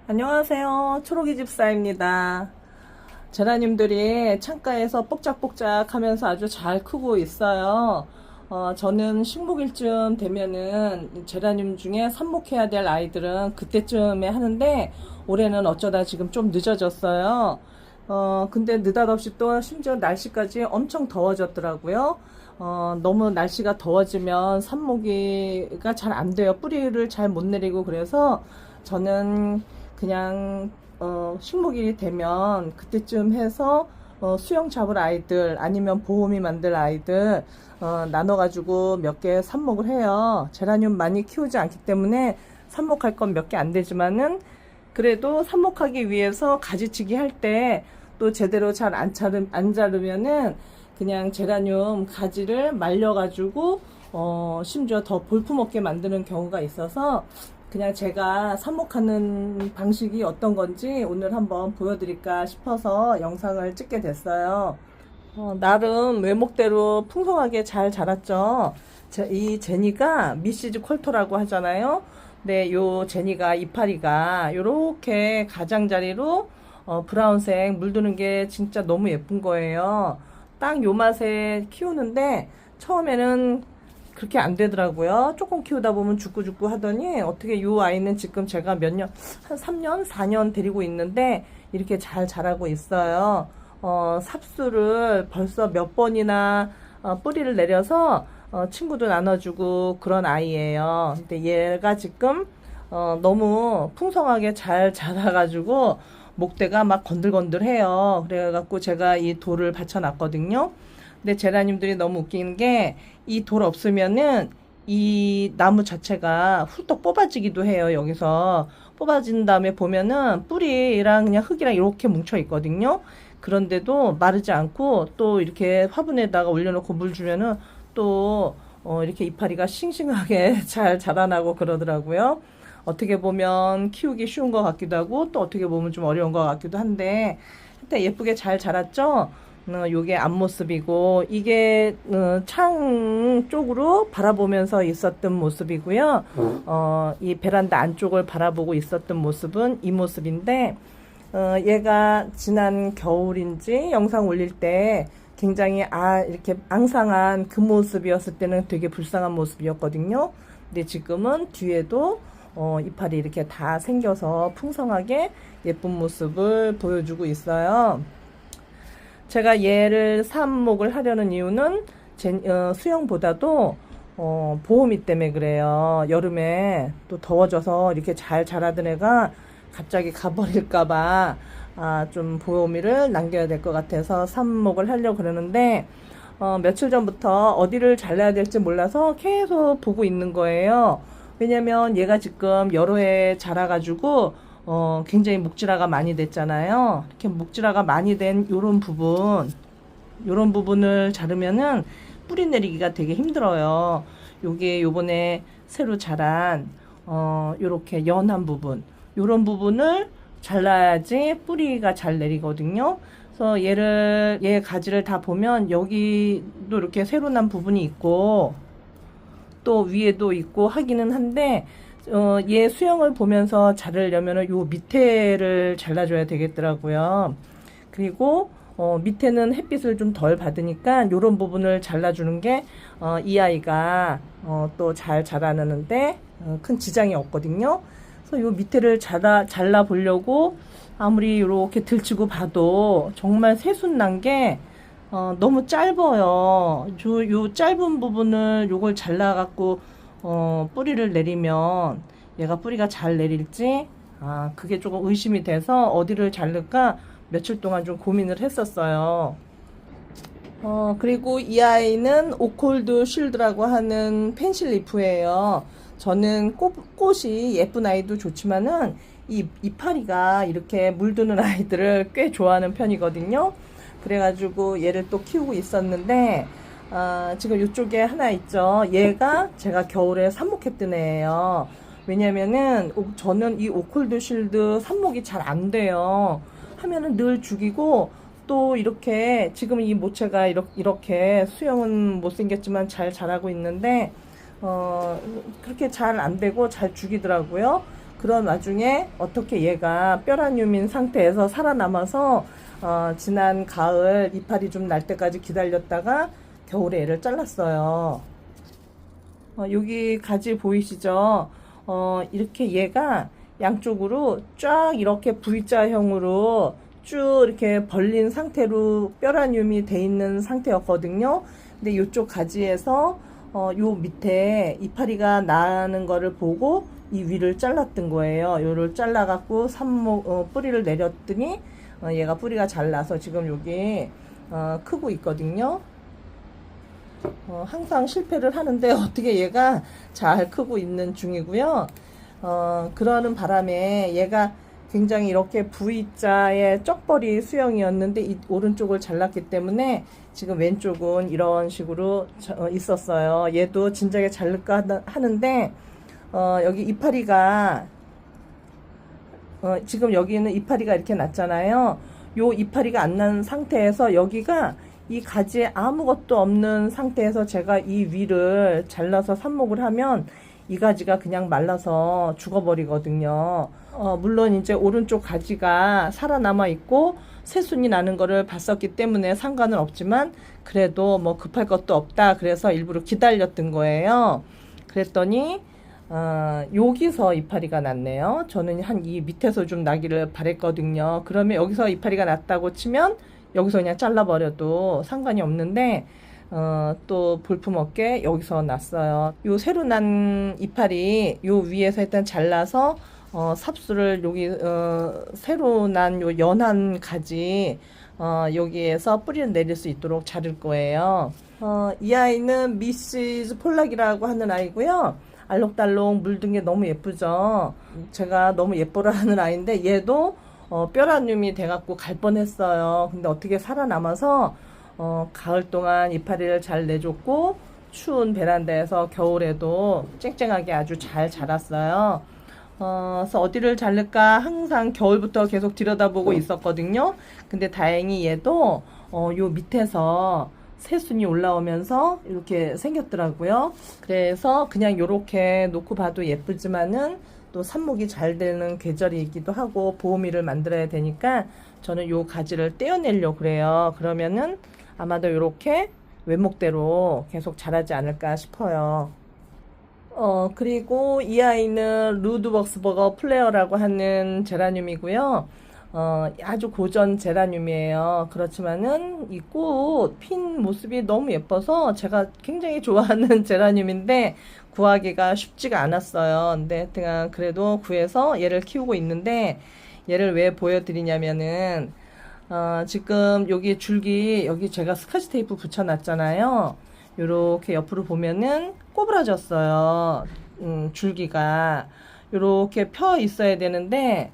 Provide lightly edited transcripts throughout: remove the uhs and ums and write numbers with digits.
안녕하세요. 초록이 집사입니다. 제라늄들이 창가에서 뽁짝뽁짝 하면서 아주 잘 크고 있어요. 저는 식목일쯤 되면은 제라늄 중에 삽목해야 될 아이들은 그때쯤에 하는데 올해는 어쩌다 지금 좀 늦어졌어요. 근데 느닷없이 또 심지어 날씨까지 엄청 더워졌더라고요. 너무 날씨가 더워지면 삽목이가 잘 안 돼요. 뿌리를 잘 못 내리고 그래서 저는 그냥 식목일이 되면 그때쯤 해서 수영 잡을 아이들 아니면 보호미 만들 아이들 나눠가지고 몇 개 삽목을 해요. 제라늄 많이 키우지 않기 때문에 삽목할 건 몇 개 안 되지만은 그래도 삽목하기 위해서 가지치기 할 때 또 제대로 잘 안 자르면은 그냥 제라늄 가지를 말려가지고 심지어 더 볼품없게 만드는 경우가 있어서 그냥 제가 삽목하는 방식이 어떤 건지 오늘 한번 보여드릴까 싶어서 영상을 찍게 됐어요. 나름 외목대로 풍성하게 잘 자랐죠. 이 제니가 미시즈 콜토라고 하잖아요. 네, 요 제니가 이파리가 요렇게 가장자리로 브라운색 물드는 게 진짜 너무 예쁜 거예요. 딱 요 맛에 키우는데 처음에는 그렇게 안 되더라고요. 조금 키우다 보면 죽고 하더니 어떻게 요 아이는 지금 제가 몇 년, 한 3년, 4년 데리고 있는데 이렇게 잘 자라고 있어요. 삽수를 벌써 몇 번이나 뿌리를 내려서 친구도 나눠주고 그런 아이예요. 근데 얘가 지금 너무 풍성하게 잘 자라가지고 목대가 막 건들건들해요. 그래갖고 제가 이 돌을 받쳐놨거든요. 근데 제라늄들이 너무 웃기는 게 이 돌 없으면은 이 나무 자체가 훌떡 뽑아지기도 해요. 여기서 뽑아진 다음에 보면은 뿌리랑 그냥 흙이랑 이렇게 뭉쳐 있거든요. 그런데도 마르지 않고 또 이렇게 화분에다가 올려놓고 물 주면은 또 이렇게 이파리가 싱싱하게 잘 자라나고 그러더라고요. 어떻게 보면 키우기 쉬운 것 같기도 하고 또 어떻게 보면 좀 어려운 것 같기도 한데 하여튼 예쁘게 잘 자랐죠. 요게 앞모습이고 이게 창 쪽으로 바라보면서 있었던 모습이고요. 이 베란다 안쪽을 바라보고 있었던 모습은 이 모습인데 얘가 지난 겨울인지 영상 올릴 때 굉장히 이렇게 앙상한 그 모습이었을 때는 되게 불쌍한 모습이었거든요. 근데 지금은 뒤에도 이파리 이렇게 다 생겨서 풍성하게 예쁜 모습을 보여주고 있어요. 제가 얘를 삽목을 하려는 이유는 수영보다도 보호미 때문에 그래요. 여름에 또 더워져서 이렇게 잘 자라던 애가 갑자기 가버릴까봐 좀 보호미를 남겨야 될 것 같아서 삽목을 하려고 그러는데 며칠 전부터 어디를 잘라야 될지 몰라서 계속 보고 있는 거예요. 왜냐면 얘가 지금 여러 해 자라가지고 굉장히 목질화가 많이 됐잖아요. 이렇게 목질화가 많이 된 요런 부분을 자르면은 뿌리 내리기가 되게 힘들어요. 요게 요번에 새로 자란 요렇게 연한 부분 요런 부분을 잘라야지 뿌리가 잘 내리거든요. 그래서 얘 가지를 다 보면 여기도 이렇게 새로 난 부분이 있고 또 위에도 있고 하기는 한데 얘 수영을 보면서 자르려면 요 밑에를 잘라줘야 되겠더라고요. 그리고 밑에는 햇빛을 좀 덜 받으니까 요런 부분을 잘라주는 게 이 아이가 또 잘 자라나는데 큰 지장이 없거든요. 그래서 요 밑에를 잘라 보려고 아무리 이렇게 들치고 봐도 정말 새순 난 게 너무 짧아요. 요 짧은 부분을 요걸 잘라갖고 뿌리를 내리면 얘가 뿌리가 잘 내릴지 그게 조금 의심이 돼서 어디를 자를까 며칠 동안 좀 고민을 했었어요. 그리고 이 아이는 오콜드 쉴드라고 하는 펜실리프예요. 저는 꽃이 예쁜 아이도 좋지만은 이 이파리가 이렇게 물드는 아이들을 꽤 좋아하는 편이거든요. 그래가지고 얘를 또 키우고 있었는데 지금 이쪽에 하나 있죠. 얘가 제가 겨울에 삽목했던 애예요. 왜냐면은 저는 이 오콜드 쉴드 삽목이 잘 안 돼요. 하면은 늘 죽이고 또 이렇게 지금 이 모체가 이렇게 수영은 못생겼지만 잘 자라고 있는데 그렇게 잘 안 되고 잘 죽이더라고요. 그런 와중에 어떻게 얘가 뼈라늄인 상태에서 살아남아서 지난 가을 이파리 좀 날 때까지 기다렸다가 겨울에 얘를 잘랐어요. 여기 가지 보이시죠? 이렇게 얘가 양쪽으로 쫙 이렇게 V자형으로 쭉 이렇게 벌린 상태로 뼈라늄이 돼 있는 상태였거든요. 근데 이쪽 가지에서 요 밑에 이파리가 나는 거를 보고 이 위를 잘랐던 거예요. 요를 잘라갖고 뿌리를 내렸더니 얘가 뿌리가 잘 나서 지금 여기 크고 있거든요. 항상 실패를 하는데 어떻게 얘가 잘 크고 있는 중이고요. 그러는 바람에 얘가 굉장히 이렇게 V자의 쩍벌이 수영이었는데 이 오른쪽을 잘랐기 때문에 지금 왼쪽은 이런 식으로 있었어요. 얘도 진작에 자를까 하는데 여기 이파리가 지금 여기는 이파리가 이렇게 났잖아요. 요 이파리가 안 난 상태에서 여기가 이 가지에 아무것도 없는 상태에서 제가 이 위를 잘라서 삽목을 하면 이 가지가 그냥 말라서 죽어버리거든요. 물론 이제 오른쪽 가지가 살아남아 있고 새순이 나는 거를 봤었기 때문에 상관은 없지만 그래도 뭐 급할 것도 없다 그래서 일부러 기다렸던 거예요. 그랬더니 여기서 이파리가 났네요. 저는 한 이 밑에서 좀 나기를 바랬거든요. 그러면 여기서 이파리가 났다고 치면 여기서 그냥 잘라버려도 상관이 없는데 또 볼품없게 여기서 났어요. 요 새로 난 이파리 요 위에서 일단 잘라서 삽수를 여기 새로 난 요 연한 가지 여기에서 뿌리를 내릴 수 있도록 자를 거예요. 이 아이는 미시즈 폴락이라고 하는 아이고요. 알록달록 물든 게 너무 예쁘죠. 제가 너무 예뻐라 하는 아이인데 얘도 뼈라늄이 돼갖고 갈 뻔했어요. 근데 어떻게 살아남아서 가을 동안 이파리를 잘 내줬고 추운 베란다에서 겨울에도 쨍쨍하게 아주 잘 자랐어요. 그래서 어디를 자를까 항상 겨울부터 계속 들여다보고 있었거든요. 근데 다행히 얘도 요 밑에서 새순이 올라오면서 이렇게 생겼더라고요. 그래서 그냥 요렇게 놓고 봐도 예쁘지만은 또 삽목이 잘 되는 계절이기도 하고 보호미를 만들어야 되니까 저는 요 가지를 떼어내려고 그래요. 그러면은 아마도 요렇게 외목대로 계속 자라지 않을까 싶어요. 그리고 이 아이는 루드벅스버거 플레어라고 하는 제라늄이고요. 아주 고전 제라늄이에요. 그렇지만은 이 꽃 핀 모습이 너무 예뻐서 제가 굉장히 좋아하는 제라늄인데 구하기가 쉽지가 않았어요. 근데 그래도 구해서 얘를 키우고 있는데 얘를 왜 보여드리냐면은 지금 여기 줄기 여기 제가 스카치 테이프 붙여놨잖아요. 요렇게 옆으로 보면은 꼬부라졌어요. 줄기가 요렇게 펴 있어야 되는데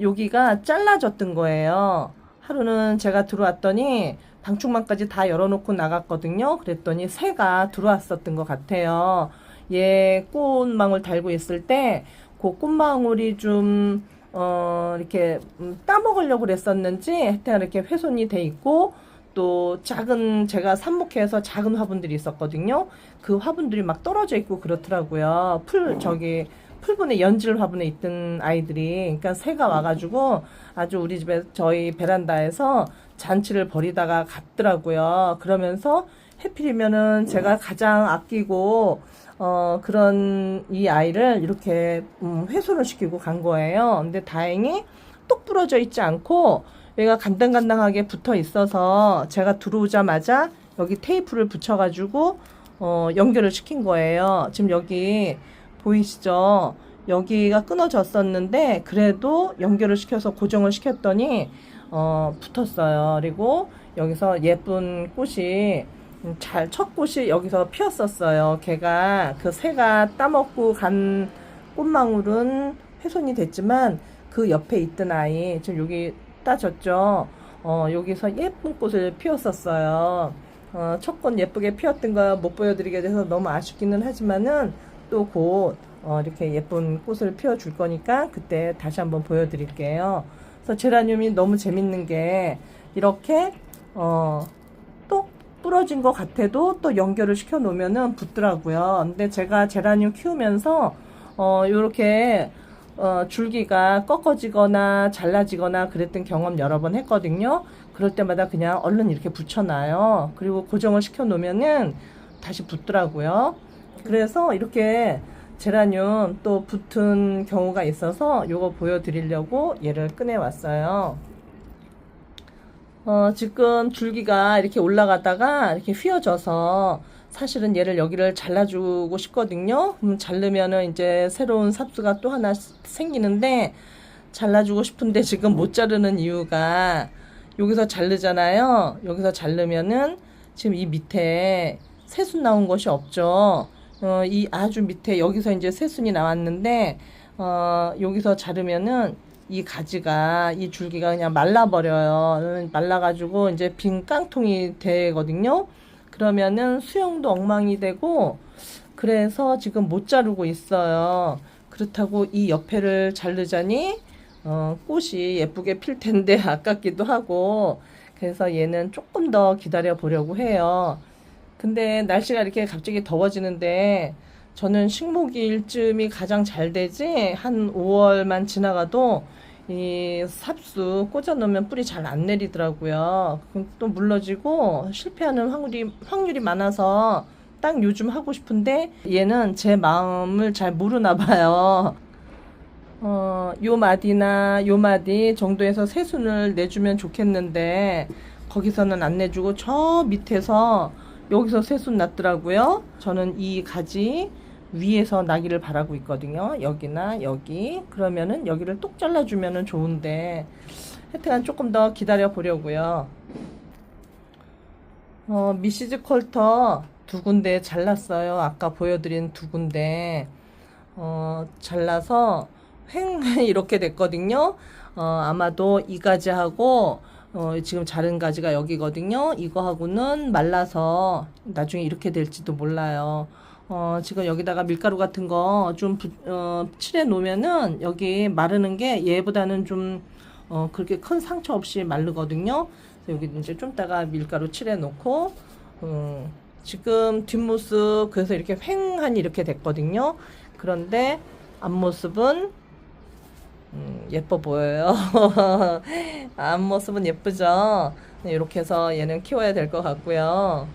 여기가 잘라졌던 거예요. 하루는 제가 들어왔더니 방충망까지 다 열어놓고 나갔거든요. 그랬더니 새가 들어왔었던 것 같아요. 얘 꽃망울 달고 있을 때 그 꽃망울이 좀 이렇게 따먹으려고 그랬었는지 하여튼 이렇게 훼손이 돼 있고 또 작은 제가 삽목해서 작은 화분들이 있었거든요. 그 화분들이 막 떨어져 있고 그렇더라고요. 풀분에 연질 화분에 있던 아이들이 그러니까 새가 와가지고 아주 우리 집에 저희 베란다에서 잔치를 벌이다가 갔더라고요. 그러면서 해필이면은 제가 가장 아끼고 그런 이 아이를 이렇게 훼손을 시키고 간 거예요. 근데 다행히 똑 부러져 있지 않고 얘가 간당간당하게 붙어 있어서 제가 들어오자마자 여기 테이프를 붙여가지고 연결을 시킨 거예요. 지금 여기 보이시죠? 여기가 끊어졌었는데 그래도 연결을 시켜서 고정을 시켰더니 붙었어요. 그리고 여기서 예쁜 꽃이 첫 꽃이 여기서 피었었어요. 걔가 그 새가 따먹고 간 꽃망울은 훼손이 됐지만 그 옆에 있던 아이 지금 여기 따졌죠. 여기서 예쁜 꽃을 피웠었어요. 첫 꽃 예쁘게 피었던 거 못 보여드리게 돼서 너무 아쉽기는 하지만은 또 곧 이렇게 예쁜 꽃을 피워줄 거니까 그때 다시 한번 보여드릴게요. 그래서 제라늄이 너무 재밌는 게 이렇게 또 부러진 것 같아도 또 연결을 시켜 놓으면은 붙더라고요. 근데 제가 제라늄 키우면서 요렇게 줄기가 꺾어지거나 잘라지거나 그랬던 경험 여러 번 했거든요. 그럴 때마다 그냥 얼른 이렇게 붙여놔요. 그리고 고정을 시켜 놓으면은 다시 붙더라고요. 그래서 이렇게 제라늄 또 붙은 경우가 있어서 요거 보여드리려고 얘를 꺼내 왔어요. 지금 줄기가 이렇게 올라가다가 이렇게 휘어져서 사실은 얘를 여기를 잘라주고 싶거든요. 자르면은 이제 새로운 삽수가 또 하나 생기는데 잘라주고 싶은데 지금 못 자르는 이유가 여기서 자르잖아요. 여기서 자르면은 지금 이 밑에 새순 나온 것이 없죠. 이 아주 밑에 여기서 이제 새순이 나왔는데 여기서 자르면은 이 가지가 이 줄기가 그냥 말라버려요. 말라가지고 이제 빈 깡통이 되거든요. 그러면은 수영도 엉망이 되고 그래서 지금 못 자르고 있어요. 그렇다고 이 옆에를 자르자니 꽃이 예쁘게 필 텐데 아깝기도 하고 그래서 얘는 조금 더 기다려 보려고 해요. 근데 날씨가 이렇게 갑자기 더워지는데 저는 식목일쯤이 가장 잘 되지 한 5월만 지나가도 이 삽수 꽂아 놓으면 뿌리 잘 안 내리더라고요. 또 물러지고 실패하는 확률이 많아서 딱 요즘 하고 싶은데 얘는 제 마음을 잘 모르나 봐요. 요 마디나 요 마디 정도에서 새순을 내주면 좋겠는데 거기서는 안 내주고 저 밑에서 여기서 새순 났더라고요. 저는 이 가지 위에서 나기를 바라고 있거든요. 여기나 여기. 그러면은 여기를 똑 잘라주면은 좋은데 하여튼 조금 더 기다려 보려고요. 미시즈 컬터 두 군데 잘랐어요. 아까 보여드린 두 군데 잘라서 횡 이렇게 됐거든요. 아마도 이 가지하고 지금 자른 가지가 여기거든요. 이거하고는 말라서 나중에 이렇게 될지도 몰라요. 지금 여기다가 밀가루 같은 거 좀 칠해 놓으면은 여기 마르는 게 얘보다는 좀 그렇게 큰 상처 없이 마르거든요. 그래서 여기 이제 좀 이따가 밀가루 칠해 놓고 지금 뒷모습 그래서 이렇게 횡하니 이렇게 됐거든요. 그런데 앞모습은 예뻐 보여요. 앞모습은 예쁘죠. 네, 이렇게 해서 얘는 키워야 될 것 같고요.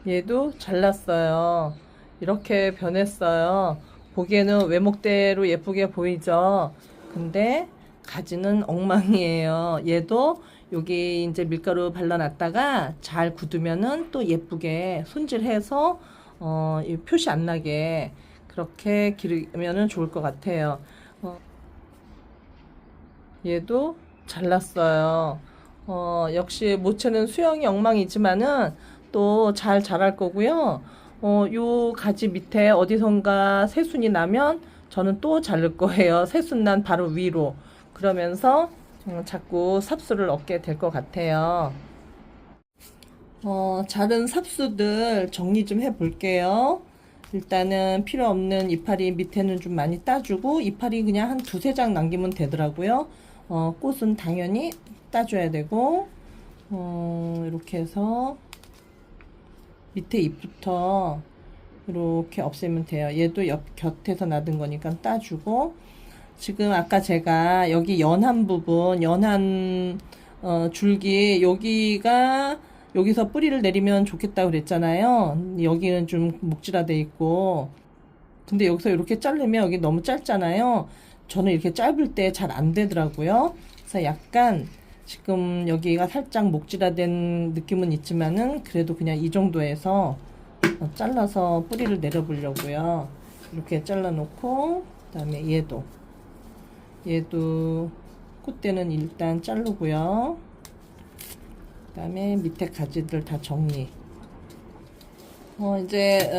얘도 잘랐어요. 이렇게 변했어요. 보기에는 외목대로 예쁘게 보이죠. 근데 가지는 엉망이에요. 얘도 여기 이제 밀가루 발라놨다가 잘 굳으면은 또 예쁘게 손질해서 이 표시 안 나게 그렇게 기르면은 좋을 것 같아요. 얘도 잘랐어요. 역시 모체는 수영이 엉망이지만은 또 잘 자랄 거고요. 요 가지 밑에 어디선가 새순이 나면 저는 또 자를 거예요. 새순 난 바로 위로. 그러면서 자꾸 삽수를 얻게 될 것 같아요. 자른 삽수들 정리 좀 해 볼게요. 일단은 필요 없는 이파리 밑에는 좀 많이 따주고 이파리 그냥 한 두세 장 남기면 되더라고요. 꽃은 당연히 따줘야 되고 이렇게 해서 밑에 잎부터 이렇게 없애면 돼요. 얘도 옆 곁에서 놔둔 거니까 따주고 지금 아까 제가 여기 연한 부분 연한 줄기 여기가 여기서 뿌리를 내리면 좋겠다고 그랬잖아요. 여기는 좀 목질화돼 있고 근데 여기서 이렇게 자르면 여기 너무 짧잖아요. 저는 이렇게 짧을 때 잘 안 되더라고요. 그래서 약간 지금 여기가 살짝 목질화된 느낌은 있지만은 그래도 그냥 이 정도에서 잘라서 뿌리를 내려 보려고요. 이렇게 잘라 놓고 그다음에 얘도 콧대는 일단 자르고요. 그다음에 밑에 가지들 다 정리. 이제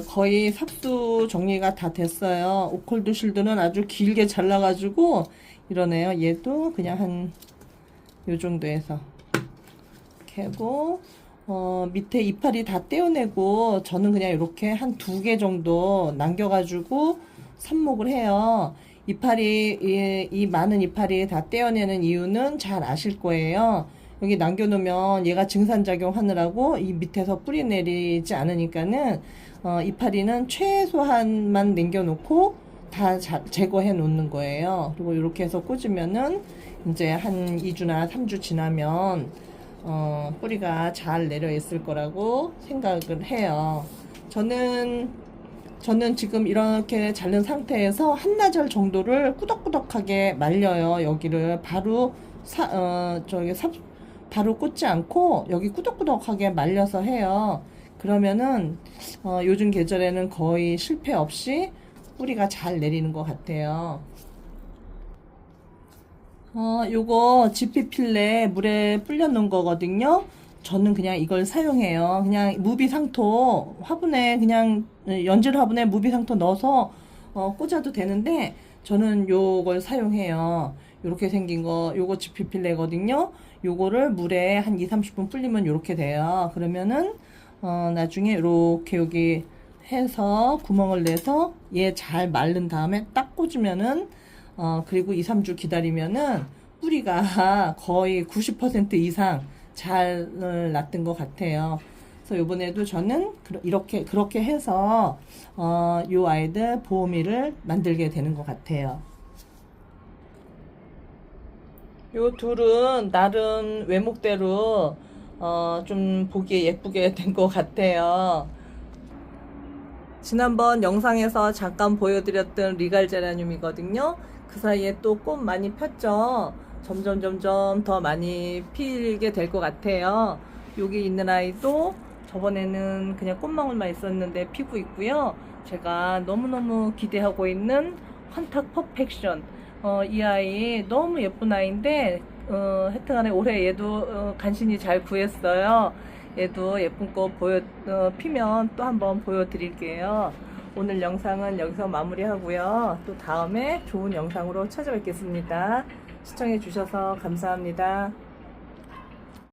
거의 삽수 정리가 다 됐어요. 오컬드 실드는 아주 길게 잘라가지고 이러네요. 얘도 그냥 한 요 정도에서 캐고 밑에 이파리 다 떼어내고 저는 그냥 이렇게 한 2개 정도 남겨가지고 삽목을 해요. 이파리 이 많은 이파리 다 떼어내는 이유는 잘 아실 거예요. 여기 남겨놓으면 얘가 증산작용 하느라고 이 밑에서 뿌리 내리지 않으니까는 이파리는 최소한만 남겨놓고 다 제거해 놓는 거예요. 그리고 이렇게 해서 꽂으면은 이제 한 2주나 3주 지나면 뿌리가 잘 내려 있을 거라고 생각을 해요. 저는 지금 이렇게 자른 상태에서 한나절 정도를 꾸덕꾸덕하게 말려요. 여기를 바로 바로 꽂지 않고 여기 꾸덕꾸덕하게 말려서 해요. 그러면은 요즘 계절에는 거의 실패 없이 뿌리가 잘 내리는 것 같아요. 요거 지피필레 물에 불려 놓은 거거든요. 저는 그냥 이걸 사용해요. 그냥 무비상토 화분에 그냥 연질 화분에 무비상토 넣어서 꽂아도 되는데 저는 요걸 사용해요. 요렇게 생긴 거 요거 지피필레거든요. 요거를 물에 한 2-30분 불리면 요렇게 돼요. 그러면은 나중에 요렇게 여기 해서 구멍을 내서 얘 잘 마른 다음에 딱 꽂으면은 그리고 2-3주 기다리면은 뿌리가 거의 90% 이상 잘 났던 것 같아요. 그래서 요번에도 저는 그렇게 해서 요 아이들 보호미를 만들게 되는 것 같아요. 요 둘은 나름 외목대로 좀 보기에 예쁘게 된 것 같아요. 지난번 영상에서 잠깐 보여드렸던 리갈 제라늄이거든요. 그 사이에 또 꽃 많이 폈죠. 점점 더 많이 피게 될 것 같아요. 여기 있는 아이도 저번에는 그냥 꽃망울만 있었는데 피고 있고요. 제가 너무너무 기대하고 있는 환탁 퍼펙션. 이 아이 너무 예쁜 아이인데 하여튼간에 올해 얘도 간신히 잘 구했어요. 얘도 예쁜 꽃 피면 또 한번 보여드릴게요. 오늘 영상은 여기서 마무리하고요. 또 다음에 좋은 영상으로 찾아뵙겠습니다. 시청해 주셔서 감사합니다.